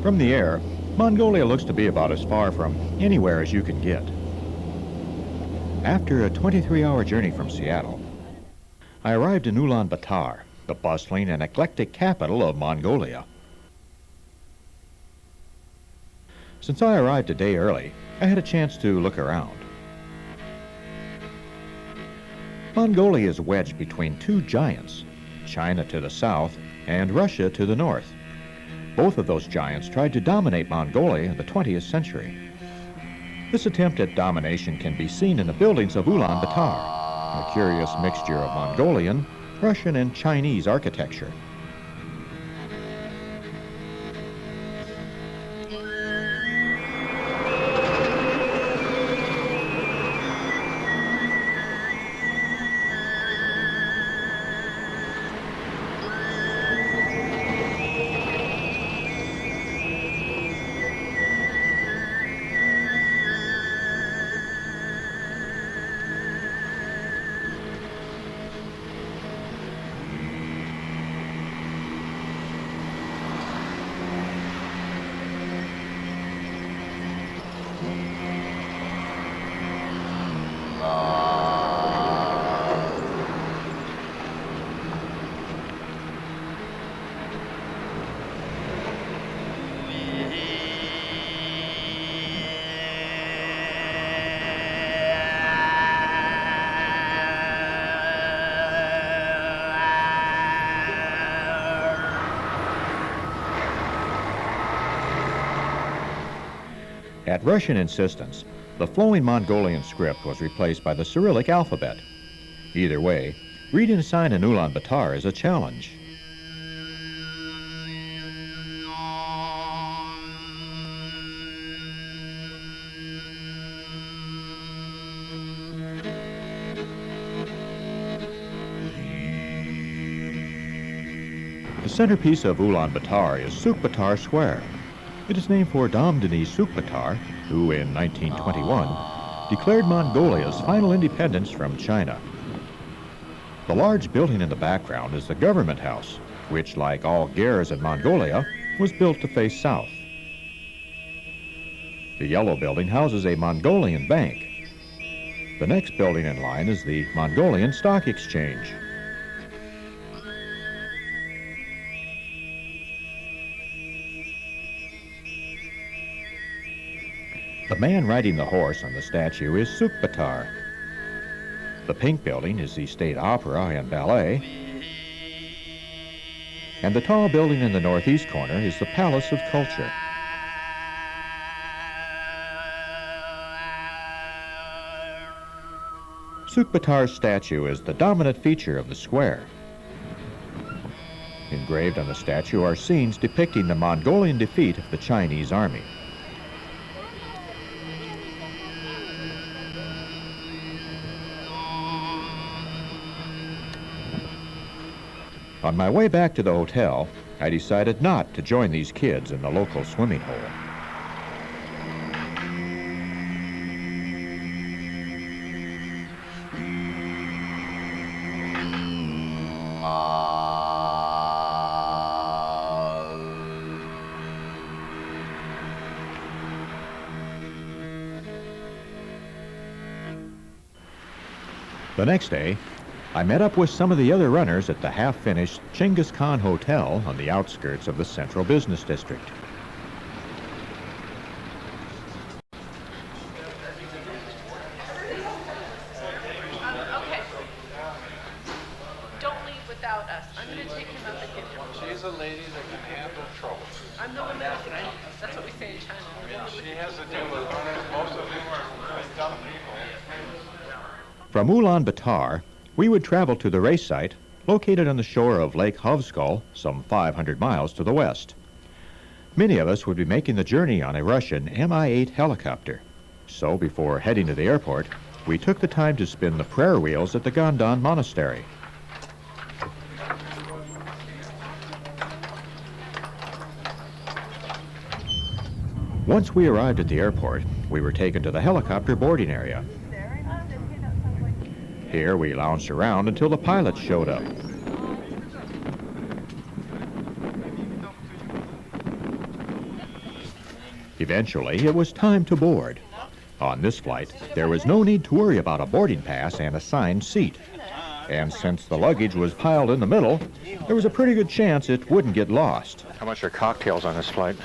From the air, Mongolia looks to be about as far from anywhere as you can get. After a 23-hour journey from Seattle, I arrived in Ulaanbaatar, the bustling and eclectic capital of Mongolia. Since I arrived a day early, I had a chance to look around. Mongolia is wedged between two giants, China to the south and Russia to the north. Both of those giants tried to dominate Mongolia in the 20th century. This attempt at domination can be seen in the buildings of Ulaanbaatar, a curious mixture of Mongolian, Russian, and Chinese architecture. At Russian insistence, the flowing Mongolian script was replaced by the Cyrillic alphabet. Either way, reading a sign in Ulaanbaatar is a challenge. The centerpiece of Ulaanbaatar is Sukbatar Square. It is named for Dame Denise Sukbatar, who in 1921 declared Mongolia's final independence from China. The large building in the background is the government house, which, like all gers in Mongolia, was built to face south. The yellow building houses a Mongolian bank. The next building in line is the Mongolian Stock Exchange. The man riding the horse on the statue is Sukbatar. The pink building is the State Opera and Ballet. And the tall building in the northeast corner is the Palace of Culture. Sukbatar's statue is the dominant feature of the square. Engraved on the statue are scenes depicting the Mongolian defeat of the Chinese army. On my way back to the hotel, I decided not to join these kids in the local swimming hole. The next day, I met up with some of the other runners at the half-finished Chinggis Khan Hotel on the outskirts of the central business district. Okay. Don't leave without us. I'm going to take him up and get him. She's a lady that can handle trouble. I'm the woman of the night. That's what we say in China. Yeah, she has to deal with runners. Most of them are really dumb people. From Ulaanbaatar, we would travel to the race site, located on the shore of Lake Hovsgol, some 500 miles to the west. Many of us would be making the journey on a Russian Mi-8 helicopter. So before heading to the airport, we took the time to spin the prayer wheels at the Gondan Monastery. Once we arrived at the airport, we were taken to the helicopter boarding area. Here we lounged around until the pilots showed up. Eventually, it was time to board. On this flight, there was no need to worry about a boarding pass and assigned seat. And since the luggage was piled in the middle, there was a pretty good chance it wouldn't get lost. How much are cocktails on this flight?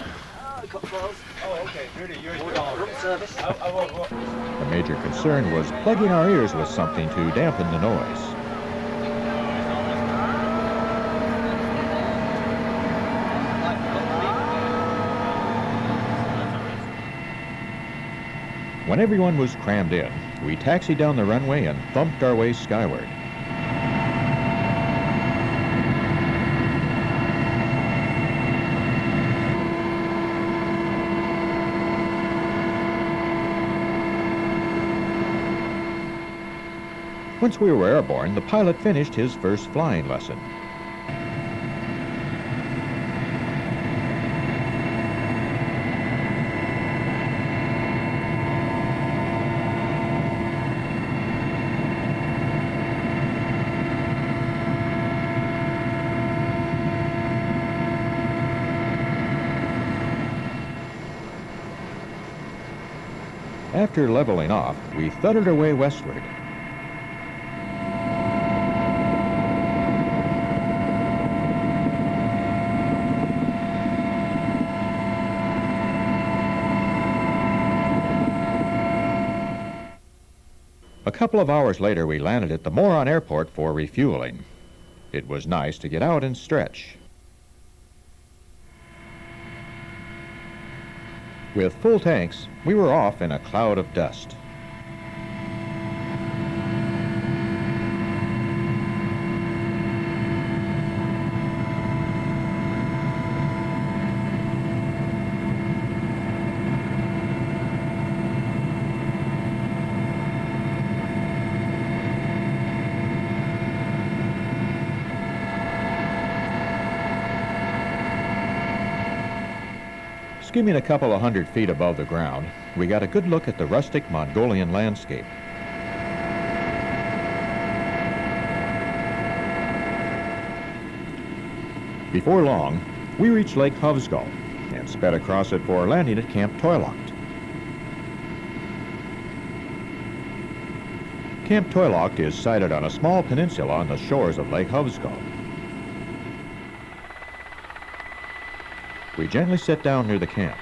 The major concern was plugging our ears with something to dampen the noise. When everyone was crammed in, we taxied down the runway and thumped our way skyward. Once we were airborne, the pilot finished his first flying lesson. After leveling off, we thudded our way westward. A couple of hours later, we landed at the Moron Airport for refueling. It was nice to get out and stretch. With full tanks, we were off in a cloud of dust. Skimming a couple of 100 feet above the ground, we got a good look at the rustic Mongolian landscape. Before long, we reached Lake Hovsgol and sped across it for landing at Camp Toylocht. Camp Toylocht is sited on a small peninsula on the shores of Lake Hovsgol. We gently sit down near the camp.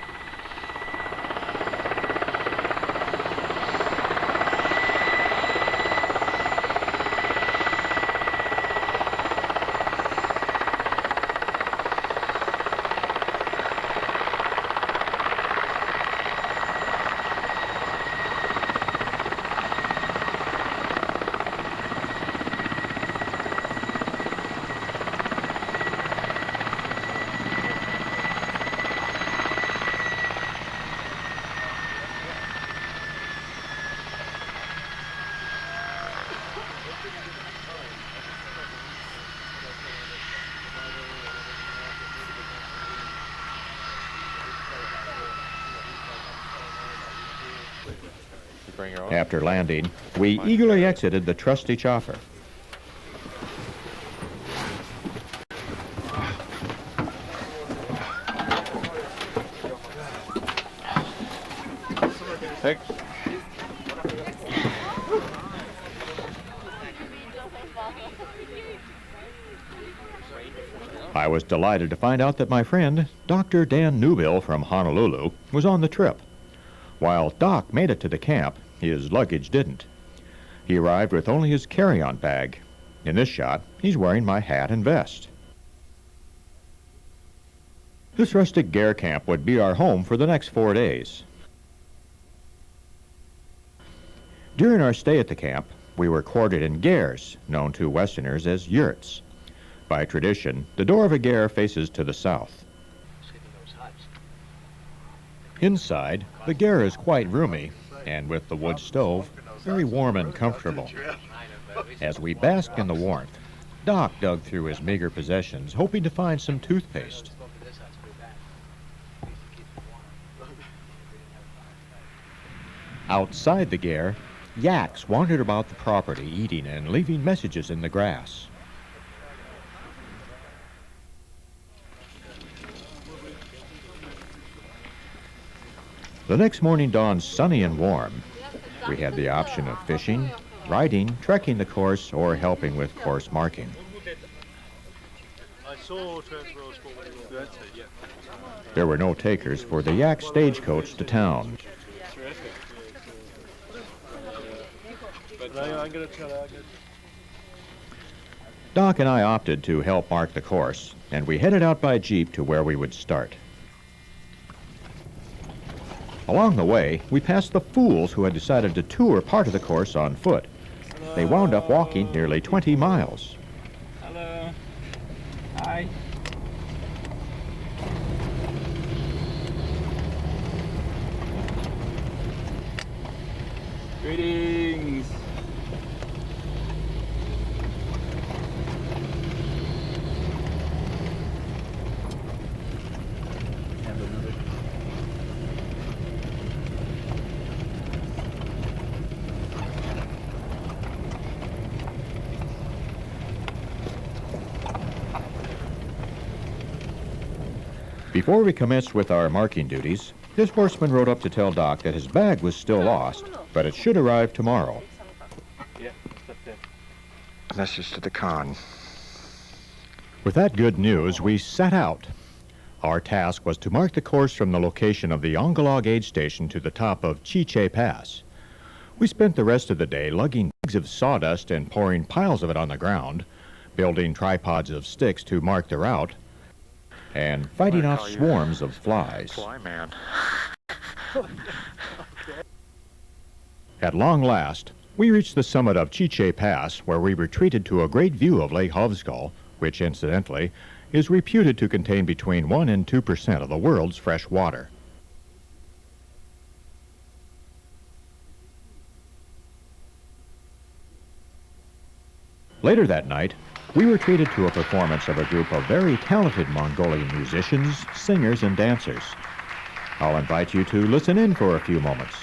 After landing, we eagerly exited the trusty chopper. Thanks. I was delighted to find out that my friend, Dr. Dan Newbill from Honolulu, was on the trip. While Doc made it to the camp, his luggage didn't. He arrived with only his carry-on bag. In this shot, he's wearing my hat and vest. This rustic Gare camp would be our home for the next 4 days. During our stay at the camp, we were quartered in gares, known to Westerners as yurts. By tradition, the door of a gare faces to the south. Inside, the gare is quite roomy, and with the wood stove, very warm and comfortable. As we basked in the warmth, Doc dug through his meager possessions, hoping to find some toothpaste. Outside the gare, yaks wandered about the property, eating and leaving messages in the grass. The next morning dawned sunny and warm. We had the option of fishing, riding, trekking the course, or helping with course marking. There were no takers for the yak stagecoach to town. Doc and I opted to help mark the course, and we headed out by jeep to where we would start. Along the way, we passed the fools who had decided to tour part of the course on foot. They wound up walking nearly 20 miles. Hello. Hi. Greetings. Before we commenced with our marking duties, this horseman rode up to tell Doc that his bag was still lost, but it should arrive tomorrow. Yeah, it's up there. Message to the con. With that good news, we set out. Our task was to mark the course from the location of the Ongolog aid station to the top of Chiche Pass. We spent the rest of the day lugging bags of sawdust and pouring piles of it on the ground, building tripods of sticks to mark the route, and fighting off swarms of flies. Fly man. At long last, we reached the summit of Chiche Pass, where we retreated to a great view of Lake Hovsgol, which, incidentally, is reputed to contain between 1% and 2% of the world's fresh water. Later that night, we were treated to a performance of a group of very talented Mongolian musicians, singers, and dancers. I'll invite you to listen in for a few moments.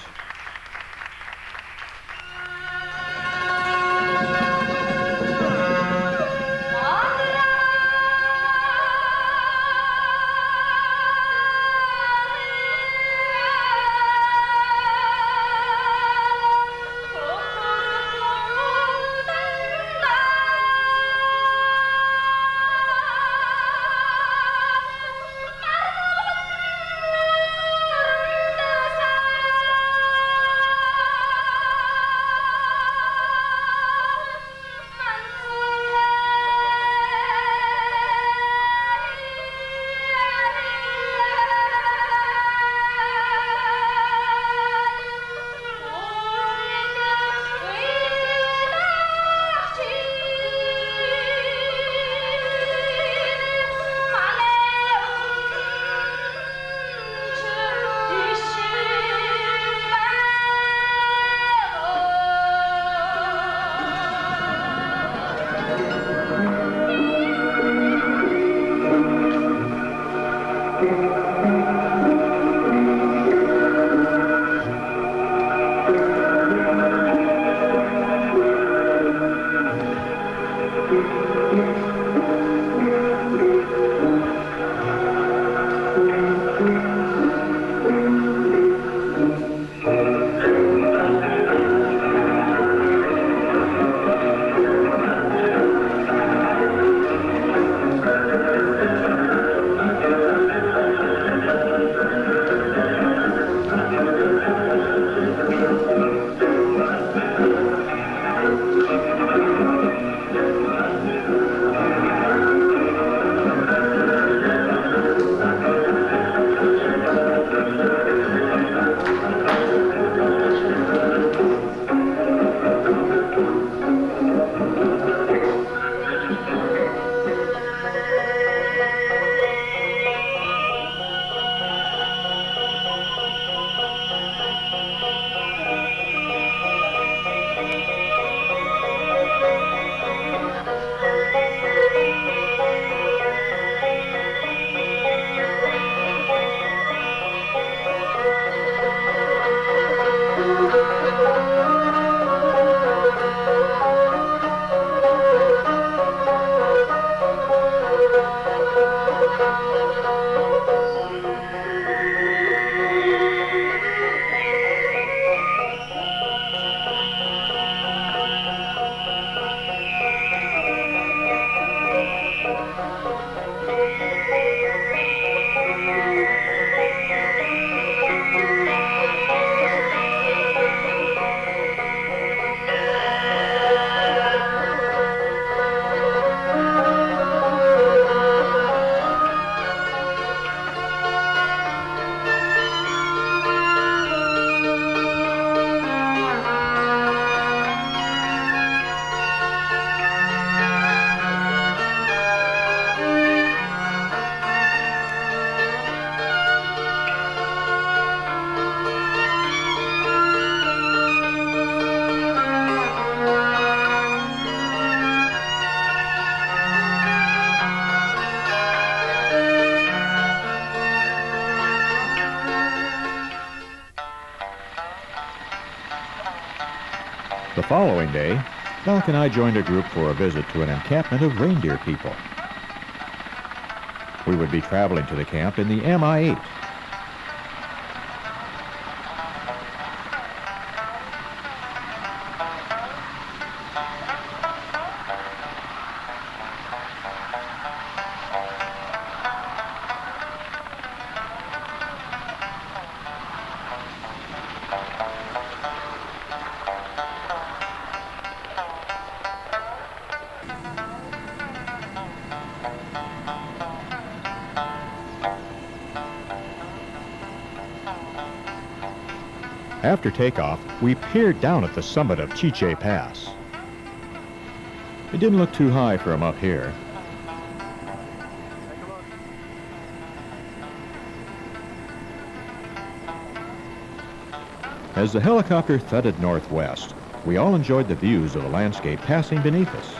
The following day, Doc and I joined a group for a visit to an encampment of reindeer people. We would be traveling to the camp in the MI-8. After takeoff, we peered down at the summit of Chiche Pass. It didn't look too high from up here. As the helicopter thudded northwest, we all enjoyed the views of the landscape passing beneath us.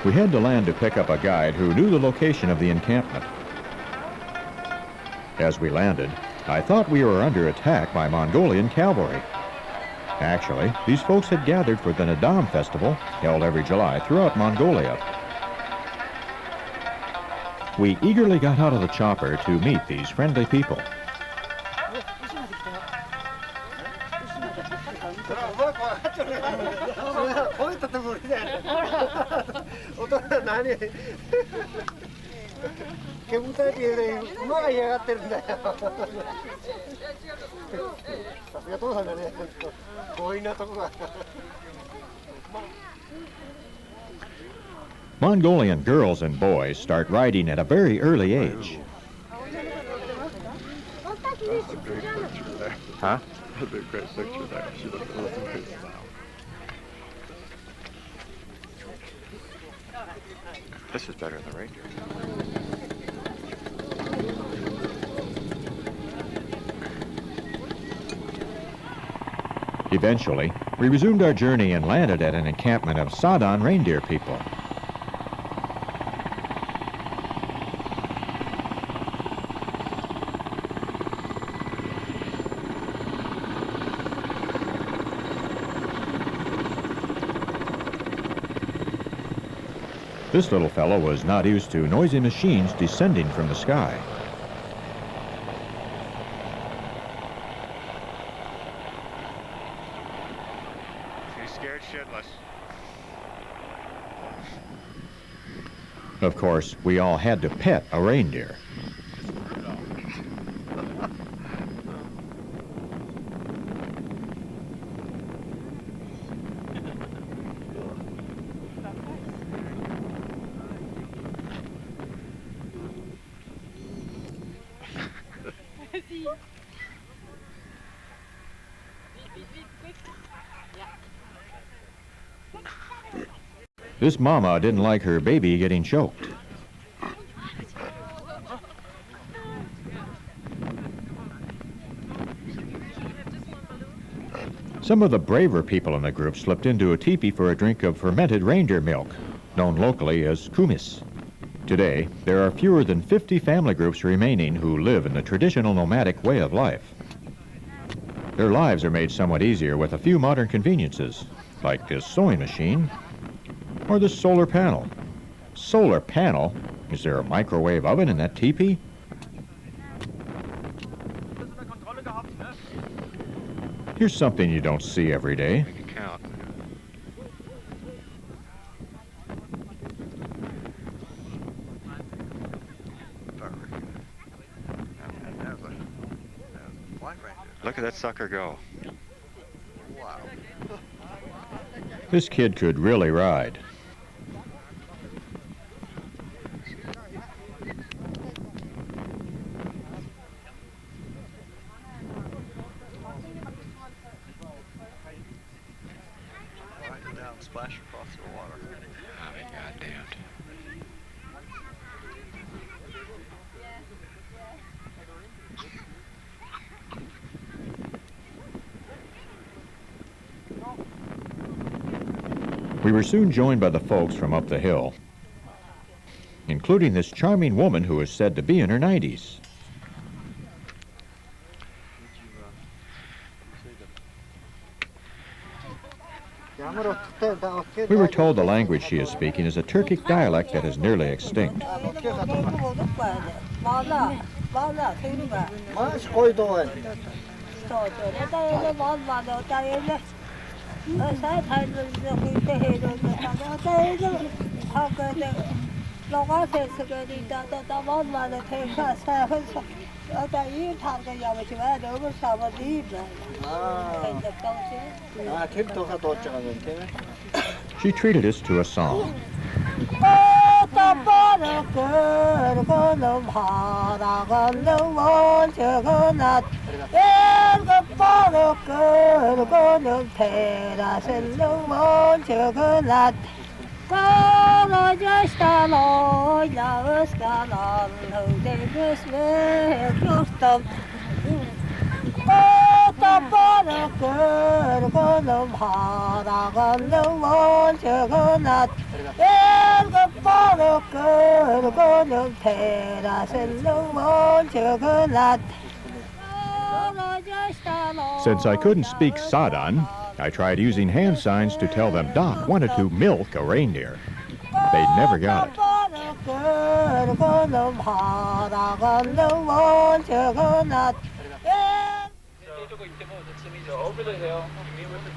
We had to land to pick up a guide who knew the location of the encampment. As we landed, I thought we were under attack by Mongolian cavalry. Actually, these folks had gathered for the Nadam festival, held every July throughout Mongolia. We eagerly got out of the chopper to meet these friendly people. Mongolian girls and boys start riding at a very early age. That's a great picture there. Huh? That's a great picture there. She looks a little good style. This is better than reindeer. Eventually, we resumed our journey and landed at an encampment of Sadan reindeer people. This little fellow was not used to noisy machines descending from the sky. He's scared shitless. Of course, we all had to pet a reindeer. This mama didn't like her baby getting choked. Some of the braver people in the group slipped into a teepee for a drink of fermented reindeer milk, known locally as kumis. Today, there are fewer than 50 family groups remaining who live in the traditional nomadic way of life. Their lives are made somewhat easier with a few modern conveniences, like this sewing machine or this solar panel. Solar panel? Is there a microwave oven in that teepee? Here's something you don't see every day. Make it count. Look at that sucker go. Wow. This kid could really ride. and splash across the water. I'll be goddamned. We were soon joined by the folks from up the hill, including this charming woman who is said to be in her 90s. We were told the language she is speaking is a Turkic dialect that is nearly extinct. She treated us to a song. Since I couldn't speak Sadan, I tried using hand signs to tell them Doc wanted to milk a reindeer. They never got it. So over the hill, you meet with the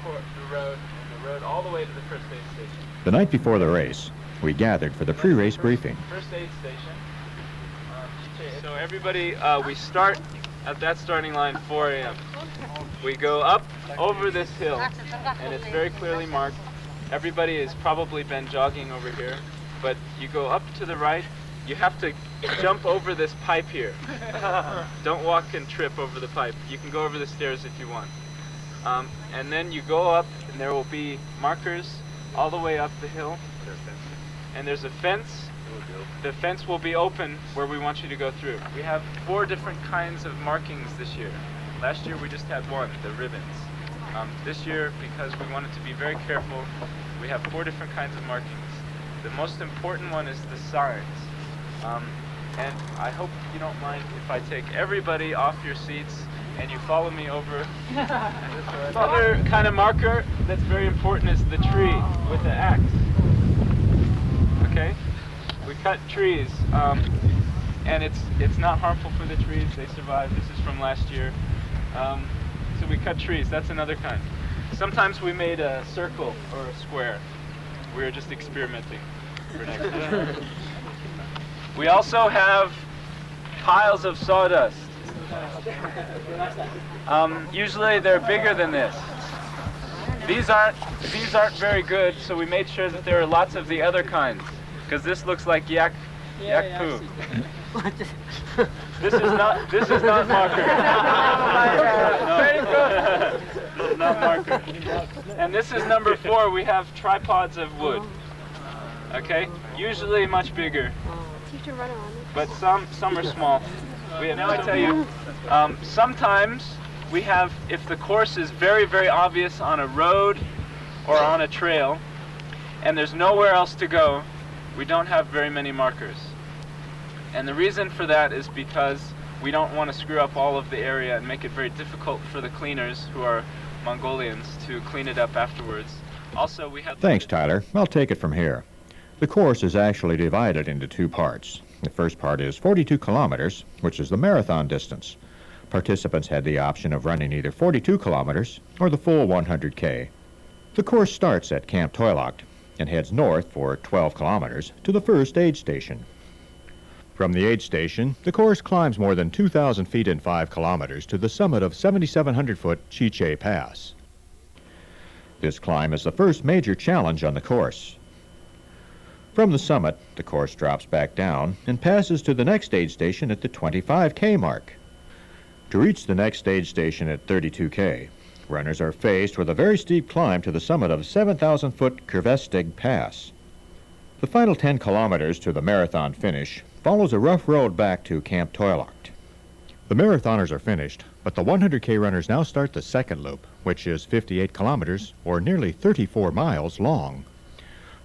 road, and the road all the way to the first aid station. The night before the race, we gathered for the pre-race briefing. First aid station. So everybody, we start at that starting line 4 a.m. We go up over this hill, and it's very clearly marked. Everybody has probably been jogging over here, but you go up to the right. You have to jump over this pipe here. Don't walk and trip over the pipe. You can go over the stairs if you want. And then you go up, and there will be markers all the way up the hill. And there's a fence. The fence will be open where we want you to go through. We have 4 different kinds of markings this year. Last year we just had 1, the ribbons. This year, because we wanted to be very careful, we have 4 different kinds of markings. The most important one is the signs. And I hope you don't mind if I take everybody off your seats and you follow me over. The other kind of marker that's very important is the tree with the axe. Okay? We cut trees, and it's not harmful for the trees. They survive. This is from last year. So we cut trees. That's another kind. Sometimes we made a circle or a square. We were just experimenting for next year. We also have piles of sawdust. Usually they're bigger than this. These aren't very good, so we made sure that there are lots of the other kinds, because this looks like yak poo. This is not marker. Very good. This is not marker. And this is number 4. We have tripods of wood. Okay, usually much bigger. But some are small. Now I tell you, sometimes we have, if the course is very, very obvious on a road or on a trail, and there's nowhere else to go, we don't have very many markers. And the reason for that is because we don't want to screw up all of the area and make it very difficult for the cleaners, who are Mongolians, to clean it up afterwards. Also, we have... Thanks, Tyler. I'll take it from here. The course is actually divided into 2 parts. The first part is 42 kilometers, which is the marathon distance. Participants had the option of running either 42 kilometers or the full 100K. The course starts at Camp Toilocht and heads north for 12 kilometers to the first aid station. From the aid station, the course climbs more than 2,000 feet in 5 kilometers to the summit of 7,700-foot Chiche Pass. This climb is the first major challenge on the course. From the summit, the course drops back down and passes to the next aid station at the 25K mark. To reach the next aid station at 32K, Runners are faced with a very steep climb to the summit of 7,000-foot Kravestig Pass. The final 10 kilometers to the marathon finish follows a rough road back to Camp Toilacht. The marathoners are finished, but the 100K runners now start the second loop, which is 58 kilometers, or nearly 34 miles long.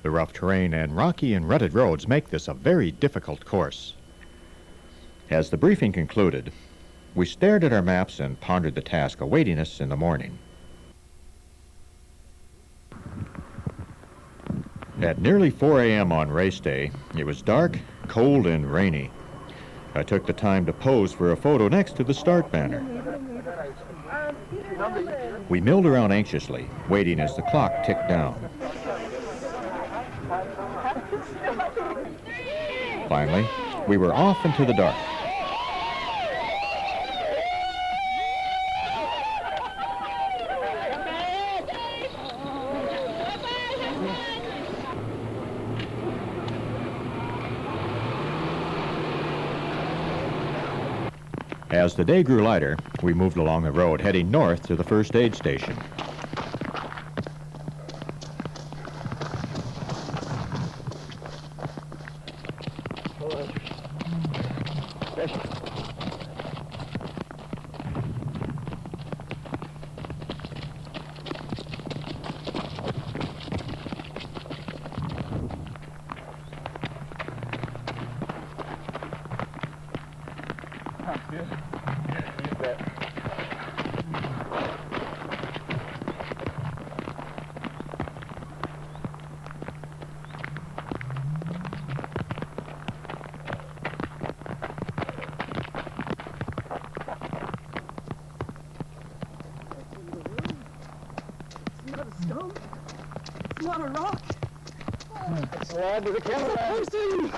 The rough terrain and rocky and rutted roads make this a very difficult course. As the briefing concluded, we stared at our maps and pondered the task awaiting us in the morning. At nearly 4 a.m. on race day, it was dark, cold, and rainy. I took the time to pose for a photo next to the start banner. We milled around anxiously, waiting as the clock ticked down. Finally, we were off into the dark. As the day grew lighter, we moved along the road, heading north to the first aid station. It's not a rock. It's lad to the camera. It's a person.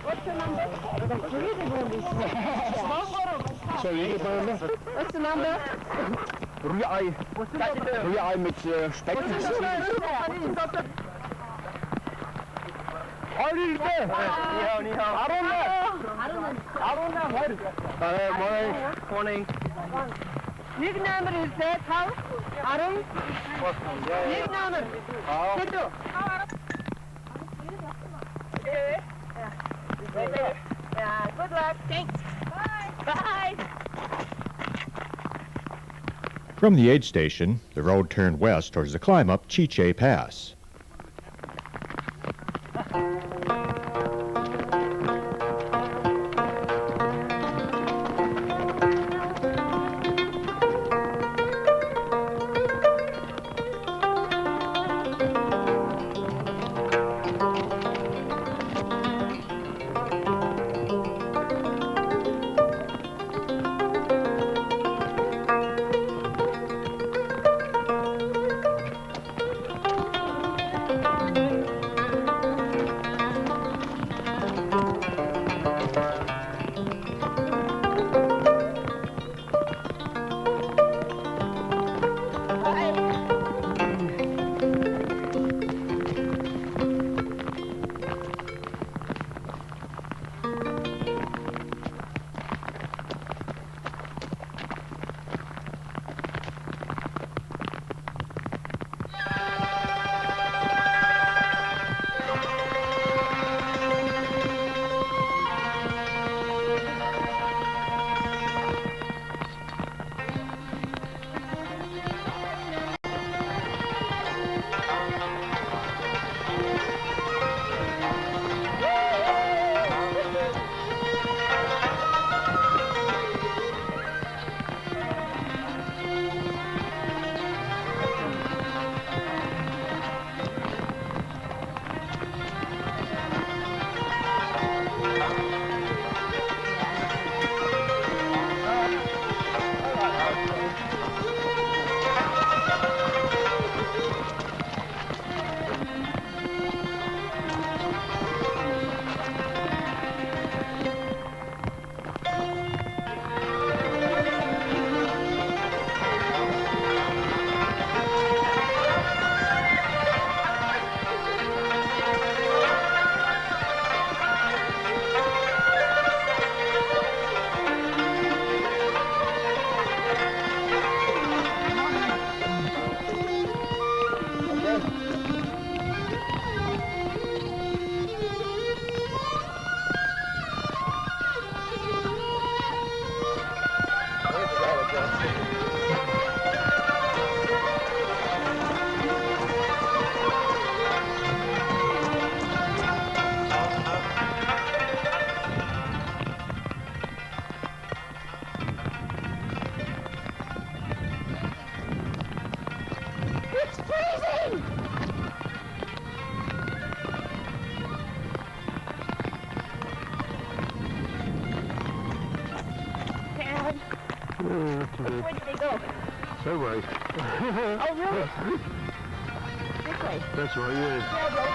What's the number? What's the number? Rührei. Rührei mit Speck. Morning. Nickname is that house? Arun? Nickname. Pedro. Yeah, good luck. Thanks. Bye. Bye. From the aid station, the road turned west towards the climb up Chiche Pass. Where did they go? That way. Oh, really? This way? That's right, yeah.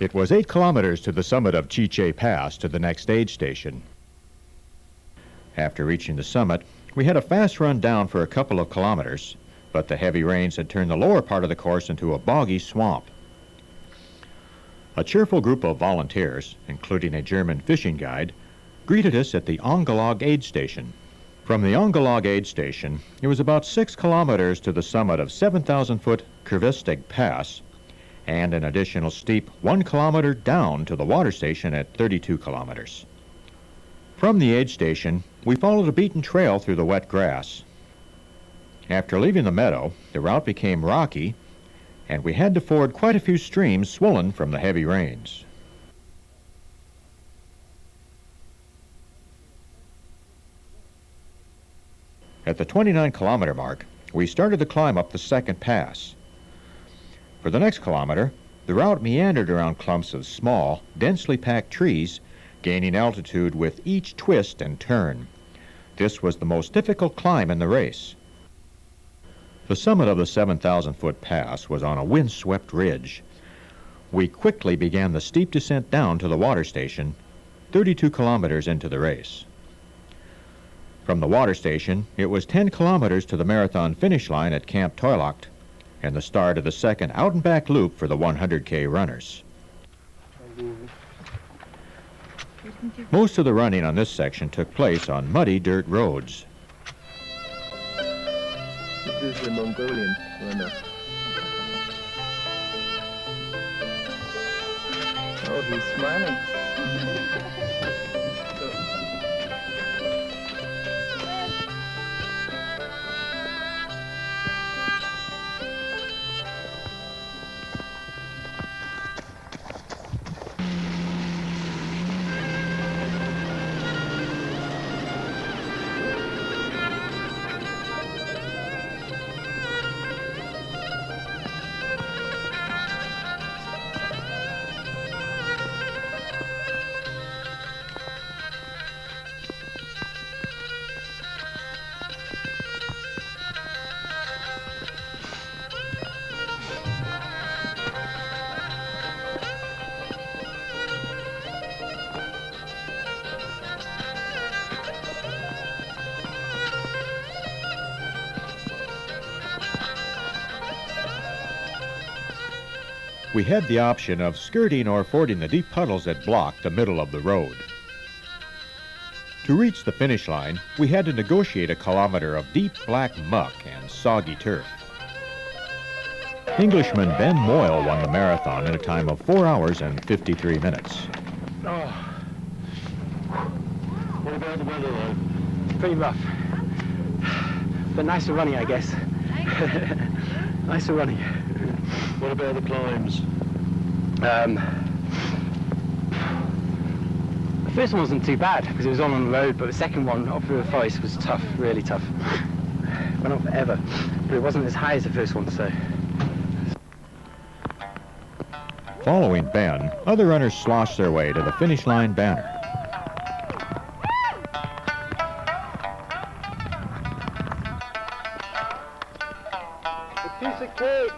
It was 8 kilometers to the summit of Chiche Pass to the next aid station. After reaching the summit, we had a fast run down for a couple of kilometers, but the heavy rains had turned the lower part of the course into a boggy swamp. A cheerful group of volunteers, including a German fishing guide, greeted us at the Hovsgol aid station. From the Hovsgol aid station, it was about 6 kilometers to the summit of 7,000-foot Krivestig Pass, and an additional steep 1 kilometer down to the water station at 32 kilometers. From the aid station, we followed a beaten trail through the wet grass. After leaving the meadow, the route became rocky, and we had to ford quite a few streams swollen from the heavy rains. At the 29-kilometer mark, we started the climb up the second pass. For the next kilometer, the route meandered around clumps of small, densely packed trees, gaining altitude with each twist and turn. This was the most difficult climb in the race. The summit of the 7,000-foot pass was on a wind-swept ridge. We quickly began the steep descent down to the water station, 32 kilometers into the race. From the water station, it was 10 kilometers to the marathon finish line at Camp Toilacht, and the start of the second out-and-back loop for the 100K runners. Most of the running on this section took place on muddy dirt roads. This is the Mongolian runner. Oh, he's smiling. We had the option of skirting or fording the deep puddles that blocked the middle of the road. To reach the finish line, we had to negotiate a kilometer of deep black muck and soggy turf. Englishman Ben Moyle won the marathon in a time of 4 hours and 53 minutes. Oh. What about the weather though? Pretty rough. But nicer running, I guess. Nicer running. What about the climbs? The first one wasn't too bad because it was all on the road, but the second one up through the forest was tough, really tough. Went on forever, but it wasn't as high as the first one, so. Following Ben, other runners sloshed their way to the finish line banner. A piece of cake!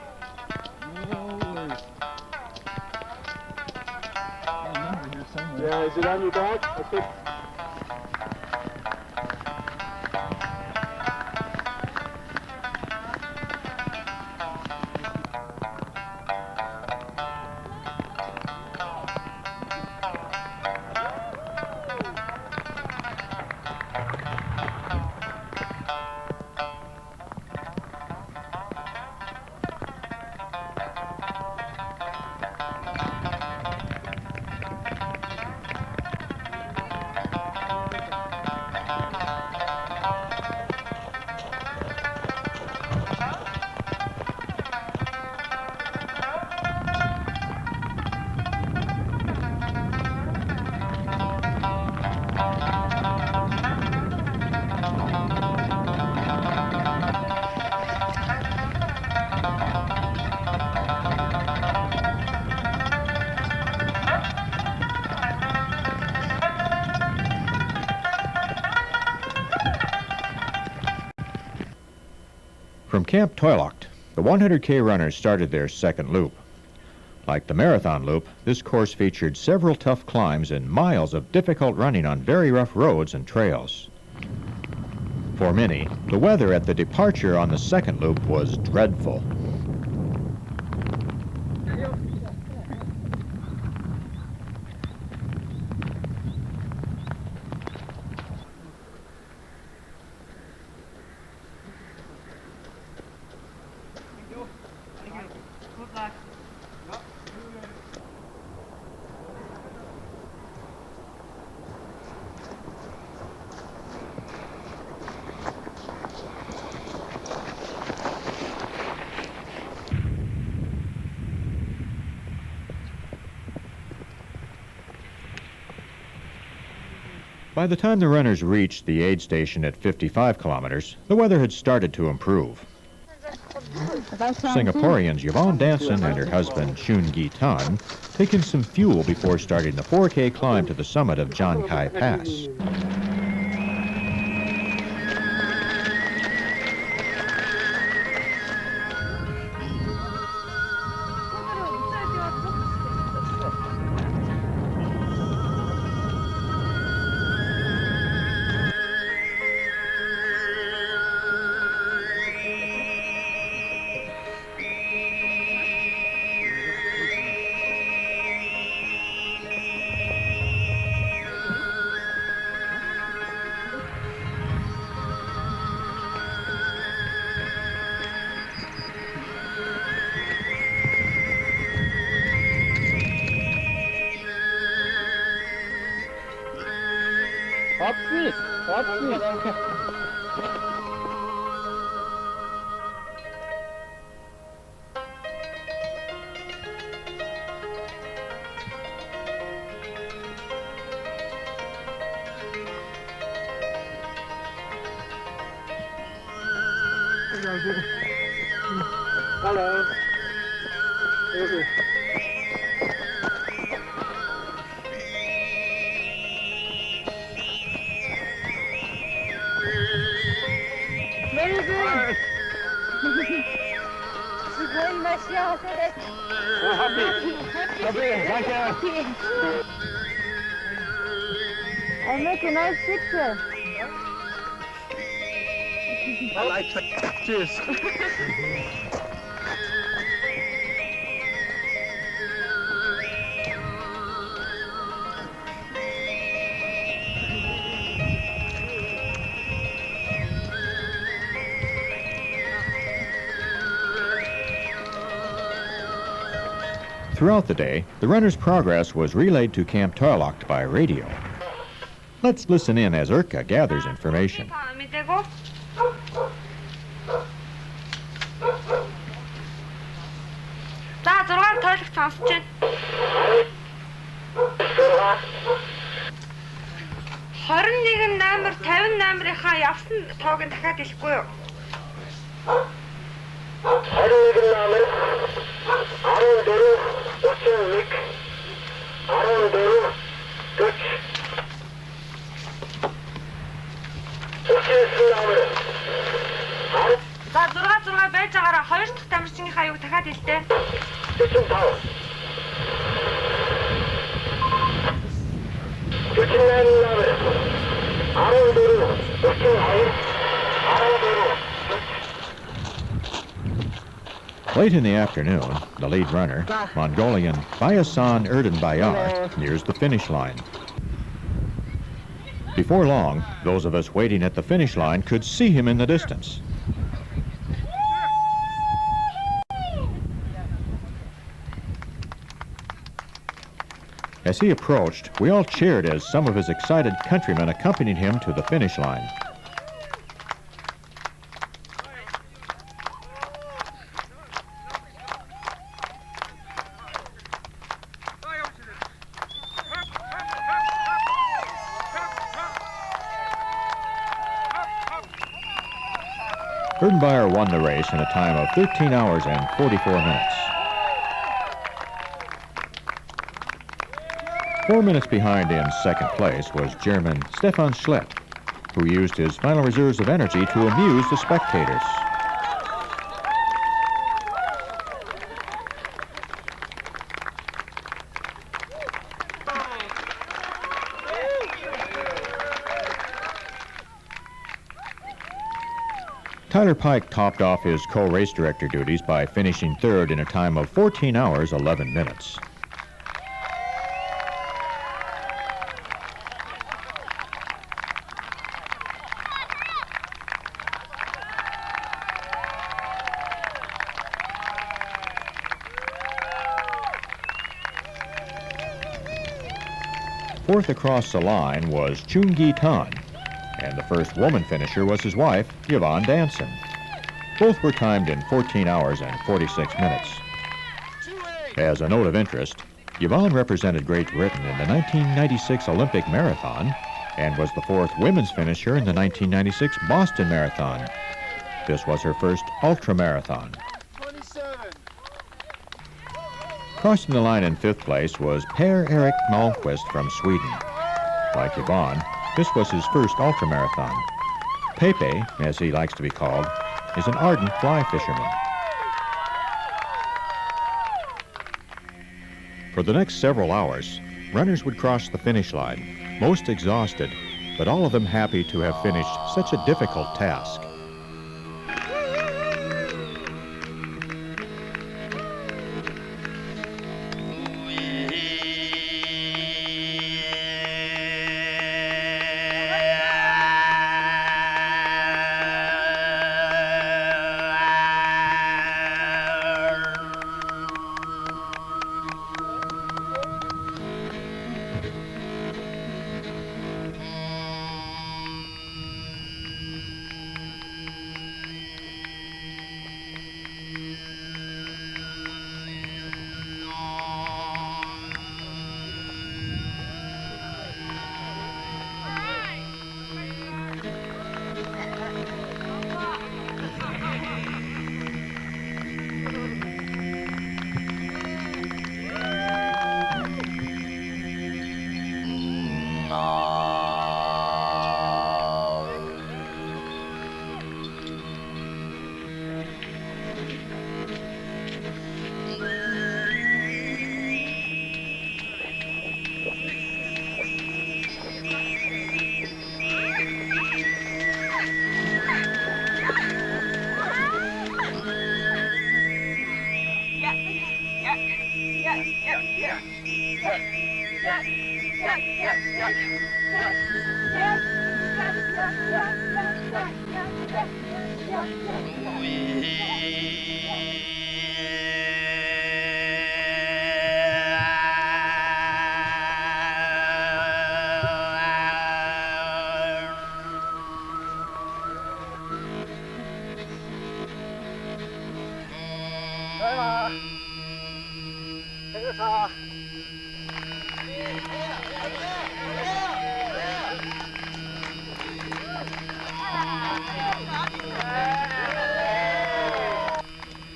Yeah, is it on your back? I think. Camp Toilocht, the 100K runners started their second loop. Like the marathon loop, this course featured several tough climbs and miles of difficult running on very rough roads and trails. For many, the weather at the departure on the second loop was dreadful. By the time the runners reached the aid station at 55 kilometers, the weather had started to improve. Singaporeans Yvonne Danson and her husband Chun Gi Tan taken some fuel before starting the 4K climb to the summit of John Kai Pass. Hello. Very good. すごい今幸せです。I make a nice picture. I like pictures. Throughout the day, the runners' progress was relayed to Camp Toilocht by radio. Let's listen in as Urka gathers information. За 6 тойлох сонсож байна. 21 номер 58-ийнхаа явсан тоог нь дахиад хэлэхгүй юу? 21 номер 14 31 14 За 6 байж байгаараа 2 дахь тамирчныхаа юуг дахиад хэлтэй. 49 номер 14 32 Late in the afternoon, the lead runner, Mongolian Bayasan Erdenbayar, nears the finish line. Before long, those of us waiting at the finish line could see him in the distance. As he approached, we all cheered as some of his excited countrymen accompanied him to the finish line. Erdenbayar won the race in a time of 13 hours and 44 minutes. 4 minutes behind in second place was German Stefan Schlett, who used his final reserves of energy to amuse the spectators. Tyler Pike topped off his co-race director duties by finishing third in a time of 14 hours, 11 minutes. Fourth across the line was Chungi Tan, and the first woman finisher was his wife, Yvonne Danson. Both were timed in 14 hours and 46 minutes. As a note of interest, Yvonne represented Great Britain in the 1996 Olympic Marathon and was the fourth women's finisher in the 1996 Boston Marathon. This was her first ultramarathon. Crossing the line in fifth place was Per Erik Malmqvist from Sweden. Like Yvonne, this was his first ultramarathon. Pepe, as he likes to be called, is an ardent fly fisherman. For the next several hours, runners would cross the finish line, most exhausted, but all of them happy to have finished such a difficult task.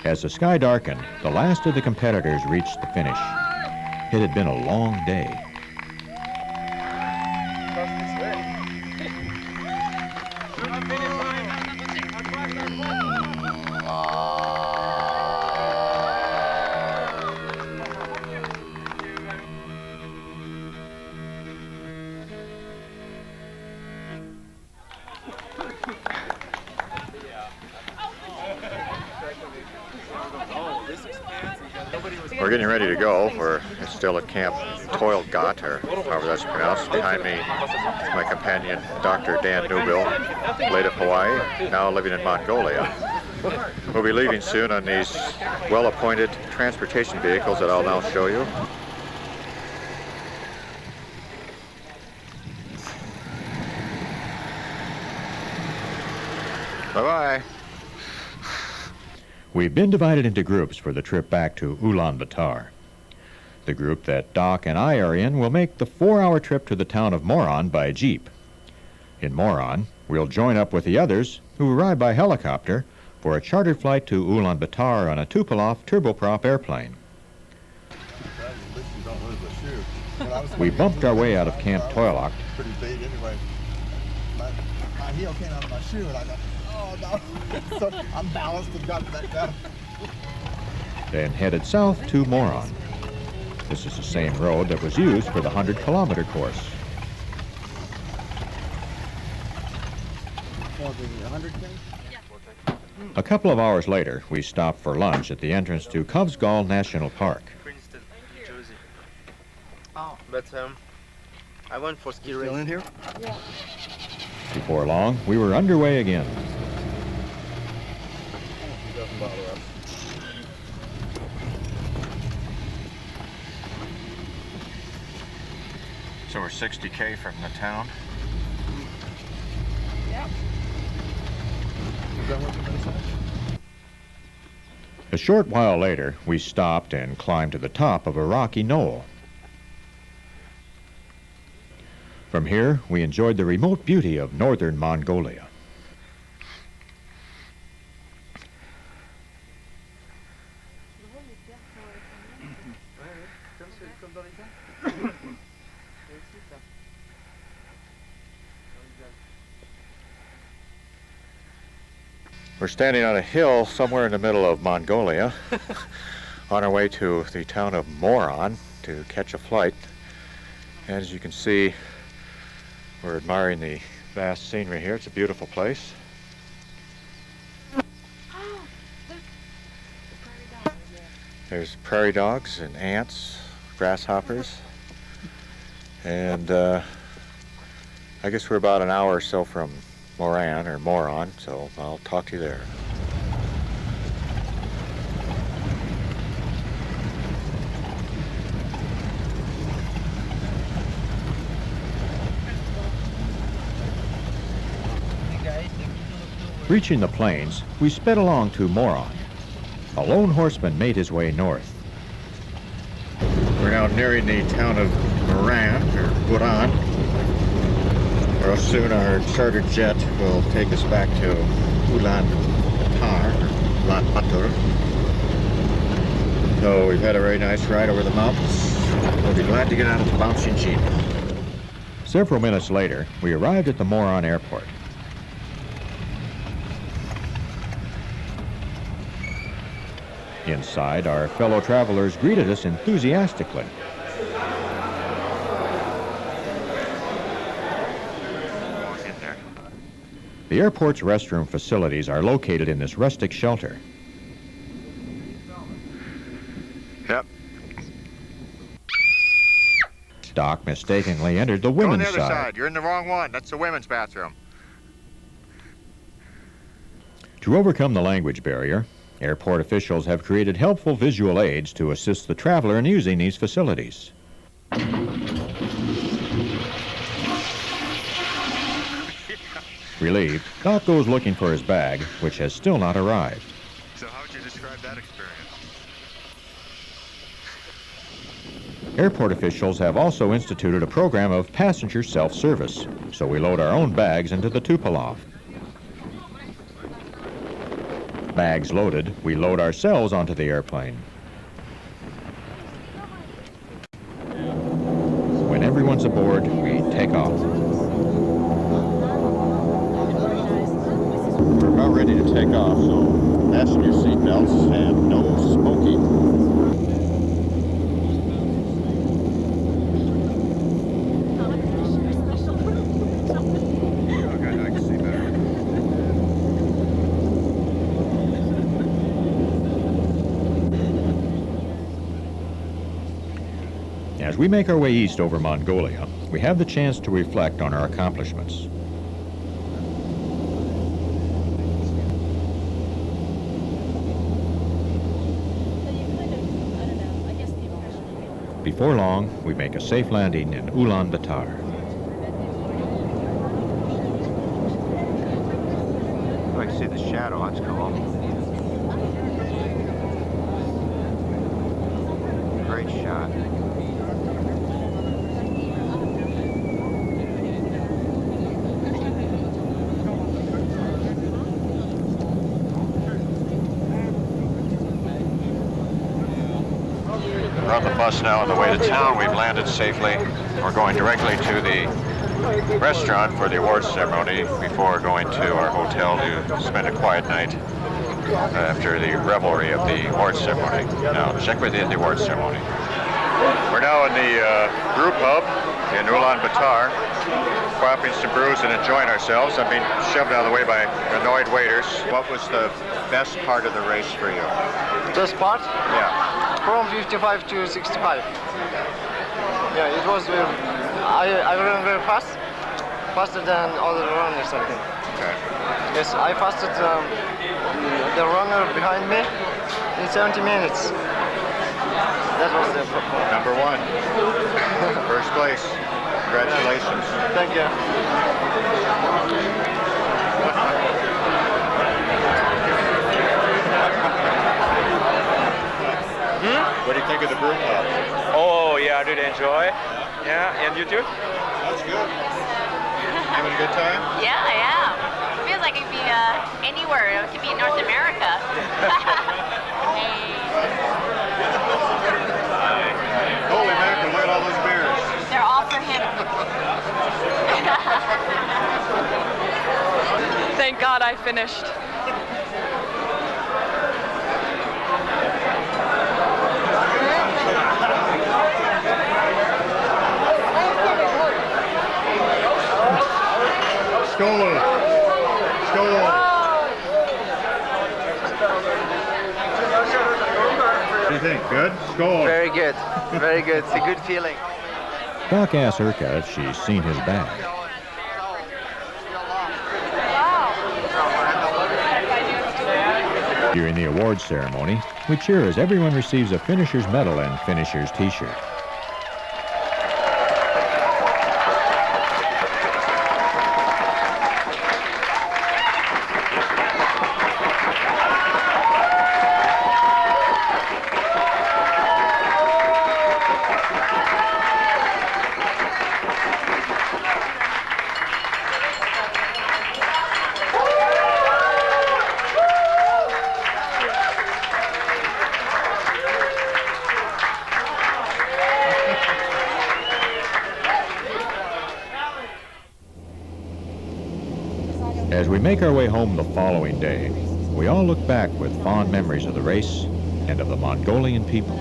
As the sky darkened, the last of the competitors reached the finish. It had been a long day. We're getting ready to go. We're still at Camp Toilgat, or however that's pronounced. Behind me, my companion, Dr. Dan Newbill, late of Hawaii, now living in Mongolia. We'll be leaving soon on these well-appointed transportation vehicles that I'll now show you. Bye-bye. We've been divided into groups for the trip back to Ulaanbaatar. The group that Doc and I are in will make the 4-hour trip to the town of Moron by jeep. In Moron, we'll join up with the others who arrive by helicopter for a chartered flight to Ulaanbaatar on a Tupolev turboprop airplane. We bumped our way out of Camp Toilgat. Pretty big anyway. My heel came out of my shoe and I got, oh no, so I'm balanced and got back down. Then headed south to Moron. This is the same road that was used for the 100-kilometer course. For the 100K? Yeah. A couple of hours later, we stopped for lunch at the entrance to Hovsgol National Park. Princeton, New Jersey. Oh. But I went for ski racing. Still in here? Yeah. Before long, we were underway again. Doesn't bother us. So we're 60K from the town. Yep. Is that what you're going to say? A short while later, we stopped and climbed to the top of a rocky knoll. From here, we enjoyed the remote beauty of northern Mongolia. We're standing on a hill somewhere in the middle of Mongolia on our way to the town of Moron to catch a flight. And as you can see, we're admiring the vast scenery here. It's a beautiful place. Oh, look. The prairie dog. There's prairie dogs and ants, grasshoppers. And I guess we're about an hour or so from Moron, so I'll talk to you there. Reaching the plains, we sped along to Moron. A lone horseman made his way north. We're now nearing the town of Moran, or Buran. Real soon our charter jet will take us back to Ulaanbaatar. So we've had a very nice ride over the mountains. We'll be glad to get out of the bouncing jeep. Several minutes later, we arrived at the Moron airport. Inside, our fellow travelers greeted us enthusiastically. The airport's restroom facilities are located in this rustic shelter. Yep. Doc mistakenly entered the Go on women's the other side. side. You're in the wrong one. That's the women's bathroom. To overcome the language barrier, airport officials have created helpful visual aids to assist the traveler in using these facilities. Relieved, Doc goes looking for his bag, which has still not arrived. So how would you describe that experience? Airport officials have also instituted a program of passenger self-service, so we load our own bags into the Tupolev. Bags loaded, we load ourselves onto the airplane. When everyone's aboard, we take off. We're about ready to take off, so fasten your seatbelts and no smoking. Okay, I can see better. As we make our way east over Mongolia, we have the chance to reflect on our accomplishments. Before long, we make a safe landing in Ulaanbaatar. I can see the shadow. That's cool. Great shot. We're on the bus now on the way to town. We've landed safely. We're going directly to the restaurant for the awards ceremony before going to our hotel to spend a quiet night after the revelry of the awards ceremony. Now, check with the awards ceremony. We're now in the group hub in Ulaanbaatar, quaffing some brews and enjoying ourselves. I'm being shoved out of the way by annoyed waiters. What was the best part of the race for you? Best part? Yeah. From 55 to 65. Yeah, it was I ran very fast, faster than other runners, I think. Okay. Yes, I fasted the runner behind me in 70 minutes. That was the Number one. First place. Congratulations. Thank you. What do you think of the brew club? Oh, yeah, I really enjoy. Yeah, and you too? That's good. Having a good time? Yeah, I am. Feels like I could be anywhere. It could be in North America. Hey. Holy mackerel, look at all those beers. They're all for him. Thank God I finished. Skål! Skål! What do you think? Good? Skål! Very good. Very good. It's a good feeling. Doc asks Urka if she's seen his bag. During the awards ceremony, we cheer as everyone receives a finisher's medal and finisher's t-shirt. As we make our way home the following day, we all look back with fond memories of the race and of the Mongolian people.